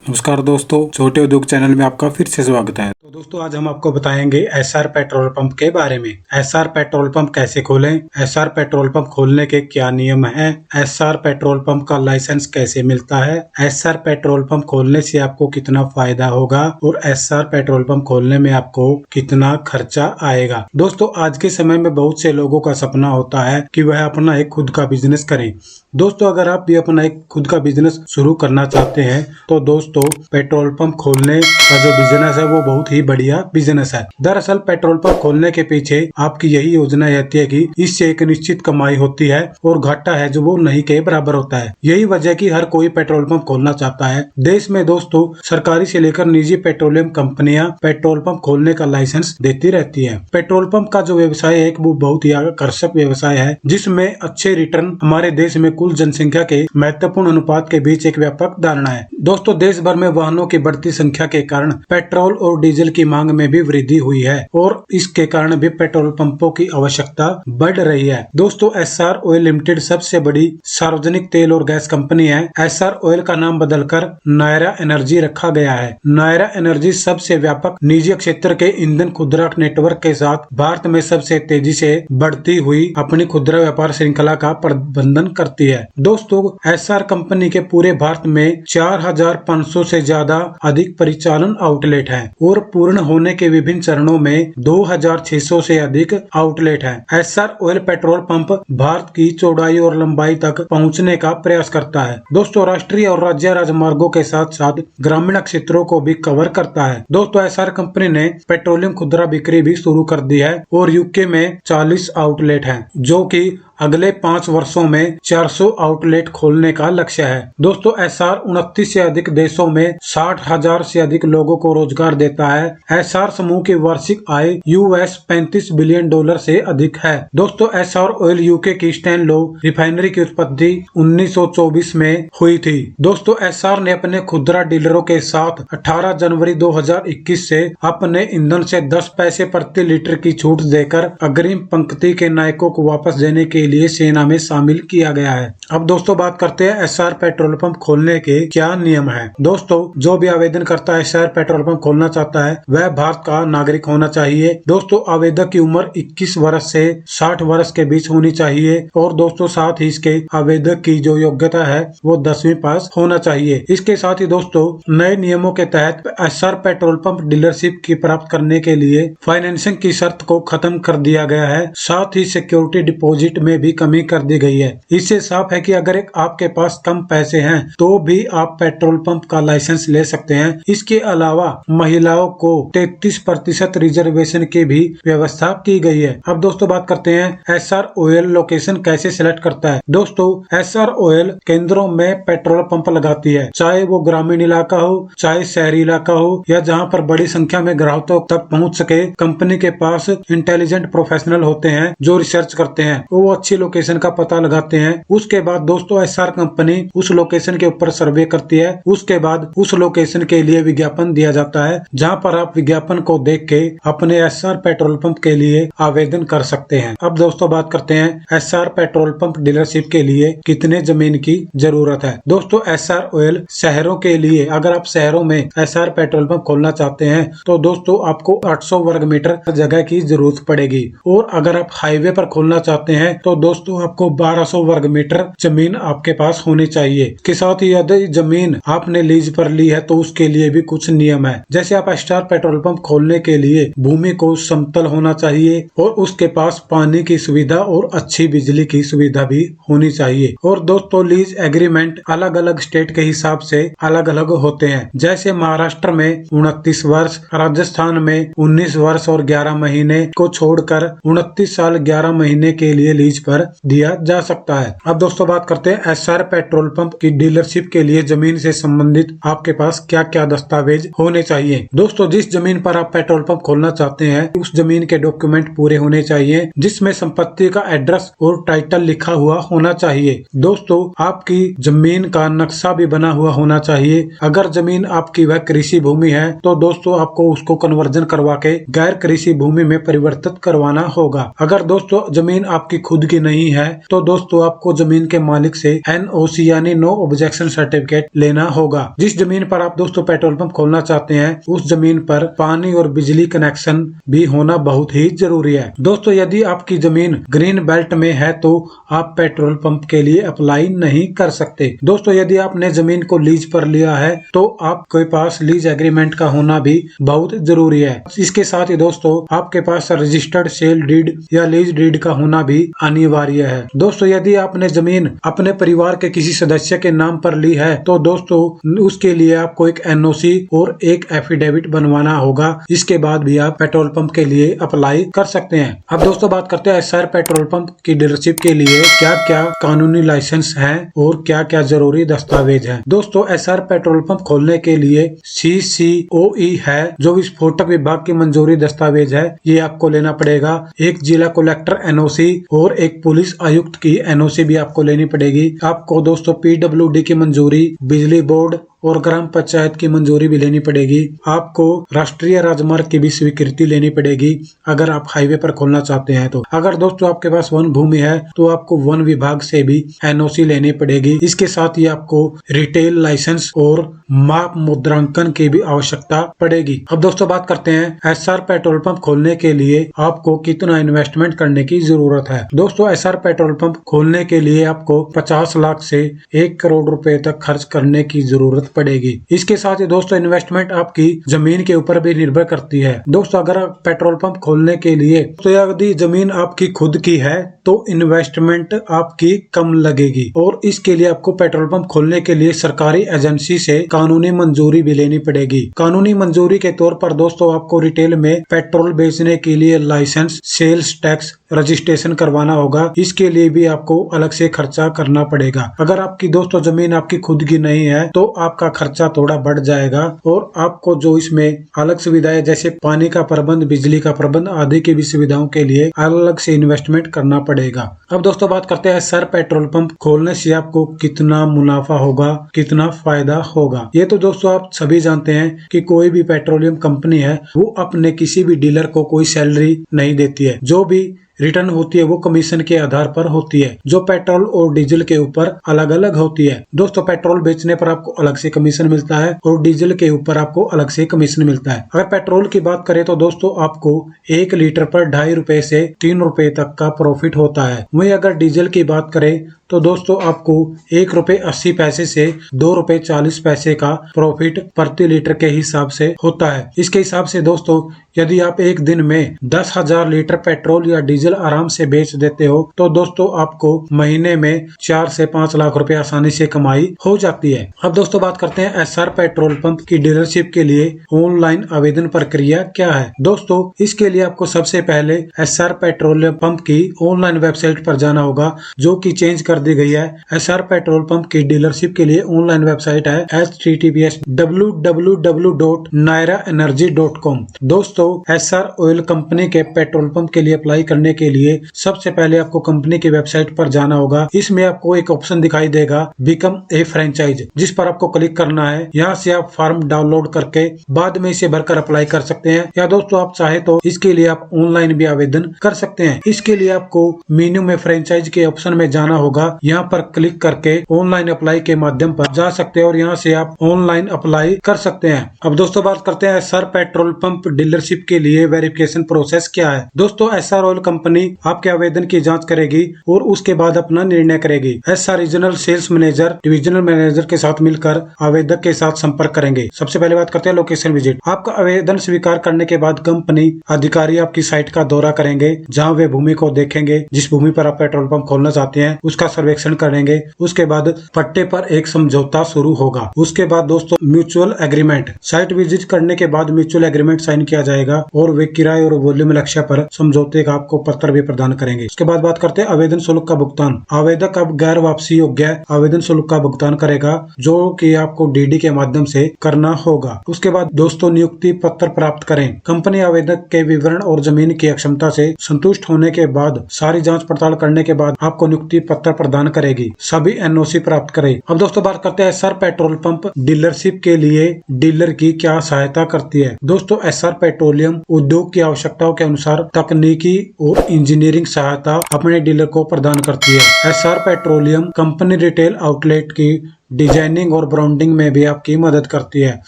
नमस्कार दोस्तों, छोटे उद्योग चैनल में आपका फिर से स्वागत है। तो दोस्तों, आज हम आपको बताएंगे एसआर पेट्रोल पंप के बारे में। एसआर पेट्रोल पंप कैसे खोलें, एसआर पेट्रोल पंप खोलने के क्या नियम हैं, एसआर पेट्रोल पंप का लाइसेंस कैसे मिलता है, एसआर पेट्रोल पंप खोलने से आपको कितना फायदा होगा और एसआर पेट्रोल पंप खोलने में आपको कितना खर्चा आएगा। दोस्तों, आज के समय में बहुत से लोगों का सपना होता है कि वह अपना एक खुद का बिजनेस करें। दोस्तों, अगर आप भी अपना एक खुद का बिजनेस शुरू करना चाहते हैं तो दोस्तों, पेट्रोल पंप खोलने का जो बिजनेस है वो बहुत ही बढ़िया बिजनेस है। दरअसल पेट्रोल पंप खोलने के पीछे आपकी यही योजना रहती है कि इससे एक निश्चित कमाई होती है और घाटा है जो वो नहीं के बराबर होता है। यही वजह कि हर कोई पेट्रोल पंप खोलना चाहता है। देश में दोस्तों, सरकारी से लेकर निजी पेट्रोलियम कंपनियां पेट्रोल पंप खोलने का लाइसेंस देती रहती है। पेट्रोल पंप का जो व्यवसाय है वो बहुत ही आकर्षक व्यवसाय है, जिसमें अच्छे रिटर्न हमारे देश में कुल जनसंख्या के महत्वपूर्ण अनुपात के बीच एक व्यापक धारणा है। दोस्तों, देश भर में वाहनों की बढ़ती संख्या के कारण पेट्रोल और डीजल की मांग में भी वृद्धि हुई है और इसके कारण भी पेट्रोल पंपों की आवश्यकता बढ़ रही है। दोस्तों, एसआर ऑयल लिमिटेड सबसे बड़ी सार्वजनिक तेल और गैस कंपनी है। एसआर ऑयल का नाम बदलकर नायरा एनर्जी रखा गया है। नायरा एनर्जी सबसे व्यापक निजी क्षेत्र के ईंधन खुदरा नेटवर्क के साथ भारत में सबसे तेजी से बढ़ती हुई अपनी खुदरा व्यापार श्रृंखला का प्रबंधन करती है। दोस्तों, एसआर कंपनी के पूरे भारत में 4500 से ज्यादा अधिक परिचालन आउटलेट हैं और पूर्ण होने के विभिन्न चरणों में 2600 से अधिक आउटलेट हैं। SR oil petrol pump Bharat की चौड़ाई और लंबाई तक पहुंचने का प्रयास करता है। दोस्तों, राष्ट्रीय और राज्य राजमार्गों के साथ साथ ग्रामीण क्षेत्रों को भी कवर करता है। दोस्तों, एसआर कंपनी ने पेट्रोलियम खुदरा बिक्री भी शुरू कर दी है और यूके में 40 आउटलेट हैं, जो कि अगले 5 वर्षों में 400 आउटलेट खोलने का लक्ष्य है। दोस्तों, एसआर 29 से अधिक देशों में 60,000 से अधिक लोगों को रोजगार देता है। एसआर समूह की वार्षिक आय US $35 बिलियन से अधिक है। दोस्तों, एसआर ऑयल यूके की स्टैनलो रिफाइनरी की उत्पत्ति 1924 में हुई थी। दोस्तों, एसआर ने अपने खुदरा डीलरों के साथ 18 जनवरी 2021 से अपने ईंधन से 10 पैसे प्रति लीटर की छूट देकर अग्रिम पंक्ति के नायकों को वापस देने के लिए सेना में शामिल किया गया है। अब दोस्तों, बात करते हैं एसआर पेट्रोल पंप खोलने के क्या नियम हैं। दोस्तों, जो भी आवेदन करता है एसआर पेट्रोल पंप खोलना चाहता है वह भारत का नागरिक होना चाहिए। दोस्तों, आवेदक की उम्र 21 वर्ष से 60 वर्ष के बीच होनी चाहिए और दोस्तों, साथ ही इसके आवेदक की जो योग्यता है वो 10वीं पास होना चाहिए। इसके साथ ही दोस्तों, नए नियमों के तहत एसआर पेट्रोल पंप डीलरशिप की प्राप्त करने के लिए फाइनेंसिंग की शर्त को खत्म कर दिया गया है। साथ ही सिक्योरिटी डिपॉजिट में भी कमी कर दी गई है। इससे साफ है कि अगर आपके पास कम पैसे हैं तो भी आप पेट्रोल पंप का लाइसेंस ले सकते हैं। इसके अलावा महिलाओं को 33% रिजर्वेशन की भी व्यवस्था की गई है। अब दोस्तों, बात करते हैं एसआर ऑयल लोकेशन कैसे सिलेक्ट करता है। दोस्तों, एसआर ऑयल केंद्रों में पेट्रोल पंप लगाती है, चाहे वो ग्रामीण इलाका हो, चाहे शहरी इलाका हो या जहाँ पर बड़ी संख्या में ग्राहकों तक पहुँच सके। कंपनी के पास इंटेलिजेंट प्रोफेशनल होते हैं जो रिसर्च करते हैं, वो अच्छी लोकेशन का पता लगाते हैं। उसके बाद दोस्तों, एसआर कंपनी उस लोकेशन के ऊपर सर्वे करती है। उसके बाद उस लोकेशन के लिए विज्ञापन दिया जाता है, जहां पर आप विज्ञापन को देख के अपने एसआर पेट्रोल पंप के लिए आवेदन कर सकते हैं। अब दोस्तों, बात करते हैं एसआर पेट्रोल पंप डीलरशिप के लिए कितने जमीन की जरूरत है। दोस्तों, एसआर ऑयल शहरों के लिए, अगर आप शहरों में एसआर पेट्रोल पंप खोलना चाहते हैं तो दोस्तों आपको 800 वर्ग मीटर जगह की जरूरत पड़ेगी और अगर आप हाईवे पर खोलना चाहते हैं तो दोस्तों आपको 1200 वर्ग मीटर जमीन आपके पास होनी चाहिए। इसके साथ ही यदि जमीन आपने लीज पर ली है तो उसके लिए भी कुछ नियम है। जैसे आप एसआर पेट्रोल पंप खोलने के लिए भूमि को समतल होना चाहिए और उसके पास पानी की सुविधा और अच्छी बिजली की सुविधा भी होनी चाहिए। और दोस्तों, लीज एग्रीमेंट अलग अलग स्टेट के हिसाब से अलग अलग होते हैं। जैसे महाराष्ट्र में 29 वर्ष, राजस्थान में 19 वर्ष और 11 महीने को छोड़कर 29 साल 11 महीने के लिए लीज पर दिया जा सकता है। अब दोस्तों, बात करते हैं एसआर पेट्रोल पंप की डीलरशिप के लिए जमीन से संबंधित आपके पास क्या क्या दस्तावेज होने चाहिए। दोस्तों, जिस जमीन पर आप पेट्रोल पंप खोलना चाहते हैं उस जमीन के डॉक्यूमेंट पूरे होने चाहिए, जिसमें संपत्ति का एड्रेस और टाइटल लिखा हुआ होना चाहिए। दोस्तों, आपकी जमीन का नक्शा भी बना हुआ होना चाहिए। अगर जमीन आपकी वह कृषि भूमि है तो दोस्तों आपको उसको कन्वर्जन करवा के गैर कृषि भूमि में परिवर्तित करवाना होगा। अगर दोस्तों जमीन आपकी खुद की नहीं है तो दोस्तों आपको जमीन के मालिक से NOC यानी नो ऑब्जेक्शन सर्टिफिकेट लेना होगा। जिस जमीन पर आप दोस्तों पेट्रोल पंप खोलना चाहते हैं उस जमीन पर पानी और बिजली कनेक्शन भी होना बहुत ही जरूरी है। दोस्तों यदि आपकी जमीन ग्रीन बेल्ट में है तो आप पेट्रोल पंप के लिए अप्लाई नहीं कर सकते। दोस्तों यदि आपने जमीन को लीज पर लिया है तो आपके पास लीज एग्रीमेंट का होना भी बहुत जरूरी है। इसके साथ ही दोस्तों आपके पास रजिस्टर्ड सेल डीड या लीज डीड का होना भी अनिवार्य है। दोस्तों यदि आपने जमीन अपने परिवार के किसी सदस्य के नाम पर ली है तो दोस्तों उसके लिए आपको एक NOC और एक एफिडेविट बनवाना होगा। इसके बाद भी आप पेट्रोल पंप के लिए अप्लाई कर सकते हैं। अब दोस्तों बात करते हैं SR पेट्रोल पंप की डीलरशिप के लिए क्या क्या कानूनी लाइसेंस हैं और क्या क्या जरूरी दस्तावेज हैं। दोस्तों SR पेट्रोल पंप खोलने के लिए CCOE है जो विस्फोटक विभाग की मंजूरी दस्तावेज है, ये आपको लेना पड़ेगा। एक जिला कलेक्टर NOC और एक पुलिस आयुक्त की NOC भी आपको लेनी पड़ेगी। आपको दोस्तों PWD की मंजूरी, बिजली बोर्ड और ग्राम पंचायत की मंजूरी भी लेनी पड़ेगी। आपको राष्ट्रीय राजमार्ग की भी स्वीकृति लेनी पड़ेगी अगर आप हाईवे पर खोलना चाहते हैं तो। अगर दोस्तों आपके पास वन भूमि है तो आपको वन विभाग से भी NOC लेनी पड़ेगी। इसके साथ ही आपको रिटेल लाइसेंस और माप मुद्रांकन की भी आवश्यकता पड़ेगी। अब दोस्तों बात करते हैं SR पेट्रोल पंप खोलने के लिए आपको कितना इन्वेस्टमेंट करने की जरूरत है। दोस्तों SR पेट्रोल पंप खोलने के लिए आपको 50 लाख से 1 करोड़ रुपए तक खर्च करने की जरूरत पड़ेगी। इसके साथ ही दोस्तों इन्वेस्टमेंट आपकी जमीन के ऊपर भी निर्भर करती है। दोस्तों अगर आप पेट्रोल पंप खोलने के लिए तो यदि जमीन आपकी खुद की है तो इन्वेस्टमेंट आपकी कम लगेगी और इसके लिए आपको पेट्रोल पंप खोलने के लिए सरकारी एजेंसी से कानूनी मंजूरी भी लेनी पड़ेगी। कानूनी मंजूरी के तौर पर दोस्तों आपको रिटेल में पेट्रोल बेचने के लिए लाइसेंस, सेल्स टैक्स, रजिस्ट्रेशन करवाना होगा। इसके लिए भी आपको अलग से खर्चा करना पड़ेगा। अगर आपकी दोस्तों जमीन आपकी खुद की नहीं है तो आपका खर्चा थोड़ा बढ़ जाएगा और आपको जो इसमें अलग सुविधाएं जैसे पानी का प्रबंध, बिजली का प्रबंध आदि की भी सुविधाओं के लिए अलग से इन्वेस्टमेंट करना पड़ेगा। अब दोस्तों बात करते हैं SR पेट्रोल पंप खोलने से आपको कितना मुनाफा होगा, कितना फायदा होगा। ये तो दोस्तों आप सभी जानते हैं कि कोई भी पेट्रोलियम कंपनी है वो अपने किसी भी डीलर को कोई सैलरी नहीं देती है। जो भी रिटर्न होती है वो कमीशन के आधार पर होती है जो पेट्रोल और डीजल के ऊपर अलग अलग होती है। दोस्तों पेट्रोल बेचने पर आपको अलग से कमीशन मिलता है और डीजल के ऊपर आपको अलग से कमीशन मिलता है। अगर पेट्रोल की बात करें तो दोस्तों आपको 1 लीटर पर 2.5 रुपए से 3 रुपए तक का प्रॉफिट होता है। वहीं अगर डीजल की बात करें तो दोस्तों आपको 1 रुपए 80 पैसे से 2 रुपए 40 पैसे का प्रॉफिट प्रति लीटर के हिसाब से होता है। इसके हिसाब से दोस्तों यदि आप एक दिन में 10,000 लीटर पेट्रोल या डीजल आराम से बेच देते हो तो दोस्तों आपको महीने में 4 से 5 लाख रुपए आसानी से कमाई हो जाती है। अब दोस्तों बात करते हैं SR पेट्रोल पंप की डीलरशिप के लिए ऑनलाइन आवेदन प्रक्रिया क्या है। दोस्तों इसके लिए आपको सबसे पहले SR पेट्रोल पंप की ऑनलाइन वेबसाइट पर जाना होगा जो कि चेंज कर दी गई है। SR पेट्रोल पंप की डीलरशिप के लिए ऑनलाइन वेबसाइट है https www.nairaenergy.com। दोस्तों SR ऑयल कंपनी के पेट्रोल पंप के लिए अप्लाई करने के लिए सबसे पहले आपको कंपनी की वेबसाइट पर जाना होगा। इसमें आपको एक ऑप्शन दिखाई देगा बिकम ए फ्रेंचाइज, जिस पर आपको क्लिक करना है। यहाँ से आप फॉर्म डाउनलोड करके बाद में इसे भरकर अप्लाई कर सकते हैं या दोस्तों आप चाहे तो इसके लिए आप ऑनलाइन भी आवेदन कर सकते हैं। इसके लिए आपको मेन्यू में फ्रेंचाइज के ऑप्शन में जाना होगा। यहाँ पर क्लिक करके ऑनलाइन अप्लाई के माध्यम पर जा सकते हैं और यहाँ से आप ऑनलाइन अप्लाई कर सकते हैं। अब दोस्तों बात करते हैं SR पेट्रोल पंप डीलरशिप के लिए वेरिफिकेशन प्रोसेस क्या है। दोस्तों SR ऑयल कंपनी आपके आवेदन की जांच करेगी और उसके बाद अपना निर्णय करेगी। SR regional sales manager divisional manager के साथ मिलकर आवेदक के साथ संपर्क करेंगे। सबसे पहले बात करते हैं लोकेशन विजिट। आपका आवेदन स्वीकार करने के बाद कंपनी अधिकारी आपकी साइट का दौरा करेंगे जहाँ वे भूमि को देखेंगे। जिस भूमि पर आप पेट्रोल पंप खोलना चाहते हैं उसका सर्वेक्षण करेंगे। उसके बाद पट्टे पर एक समझौता शुरू होगा। उसके बाद दोस्तों म्यूचुअल एग्रीमेंट, साइट विजिट करने के बाद म्यूचुअल एग्रीमेंट साइन किया जाएगा और वे किराए और वॉल्यूम लक्ष्य पर समझौते का आपको पत्र भी प्रदान करेंगे। उसके बाद बात करते हैं आवेदन शुल्क का भुगतान। आवेदक अब गैर वापसी योग्य आवेदन शुल्क का भुगतान करेगा जो कि आपको DD के माध्यम से करना होगा। उसके बाद दोस्तों नियुक्ति पत्र प्राप्त करें। कंपनी आवेदक के विवरण और जमीन की अक्षमता से संतुष्ट होने के बाद सारी जांच पड़ताल करने के बाद आपको नियुक्ति पत्र प्रदान करेगी। सभी एनओसी प्राप्त करें। अब दोस्तों बात करते हैं एसआर पेट्रोल पंप डीलरशिप के लिए डीलर की क्या सहायता करती है। दोस्तों एसआर पेट्रोलियम उद्योग की आवश्यकताओं के अनुसार तकनीकी और इंजीनियरिंग सहायता अपने डीलर को प्रदान करती है। SR petroleum company retail outlet की डिजाइनिंग और ब्रांडिंग में भी आपकी मदद करती है।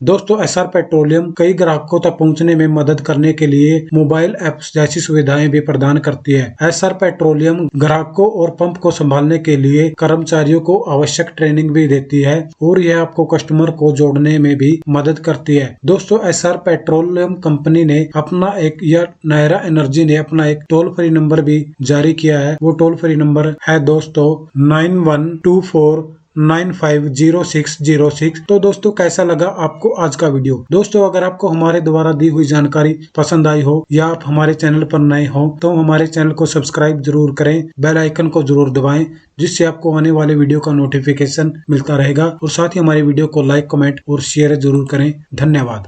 दोस्तों एसआर पेट्रोलियम कई ग्राहकों तक पहुंचने में मदद करने के लिए मोबाइल ऐप्स जैसी सुविधाएं भी प्रदान करती है। एसआर पेट्रोलियम ग्राहकों और पंप को संभालने के लिए कर्मचारियों को आवश्यक ट्रेनिंग भी देती है और यह आपको कस्टमर को जोड़ने में भी मदद करती है। दोस्तों एसआर पेट्रोलियम कंपनी ने अपना नायरा एनर्जी ने अपना एक टोल फ्री नंबर भी जारी किया है। वो टोल फ्री नंबर है दोस्तों 9124950606। तो दोस्तों कैसा लगा आपको आज का वीडियो। दोस्तों अगर आपको हमारे द्वारा दी हुई जानकारी पसंद आई हो या आप हमारे चैनल पर नए हो तो हमारे चैनल को सब्सक्राइब जरूर करें, बेल आइकन को जरूर दबाएं, जिससे आपको आने वाले वीडियो का नोटिफिकेशन मिलता रहेगा। और साथ ही हमारे वीडियो को लाइक, कमेंट और शेयर जरूर करें। धन्यवाद।